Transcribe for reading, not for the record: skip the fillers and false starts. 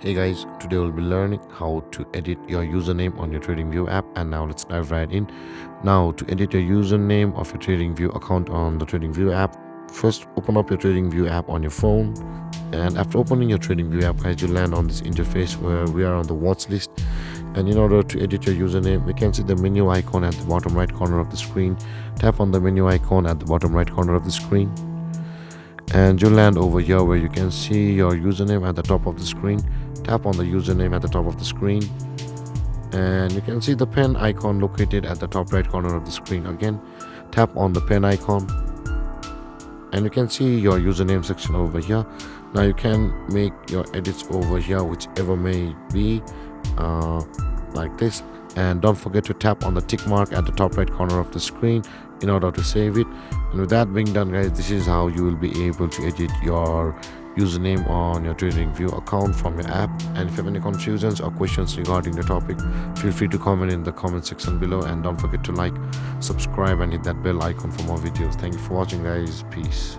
Hey guys, today we'll be learning how to edit your username on your TradingView app, and now let's dive right in. Now, to edit your username of your TradingView account on the TradingView app, first open up your TradingView app on your phone, and after opening your TradingView app, guys, you land on this interface where we are on the watch list. And in order to edit your username, we can see the menu icon at the bottom right corner of the screen. Tap on the menu icon at the bottom right corner of the screen, and you land over here where you can see your username at the top of the screen. Tap on the username at the top of the screen, and you can see the pen icon located at the top right corner of the screen. Again, tap on the pen icon, and you can see your username section over here. Now you can make your edits over here, whichever may be, like this. And don't forget to tap on the tick mark at the top right corner of the screen in order to save it. And with that being done, guys, this is how you will be able to edit your username on your TradingView account from your app. And if you have any confusions or questions regarding the topic, feel free to comment in the comment section below, and don't forget to like, subscribe, and hit that bell icon for more videos. Thank you for watching, guys. Peace.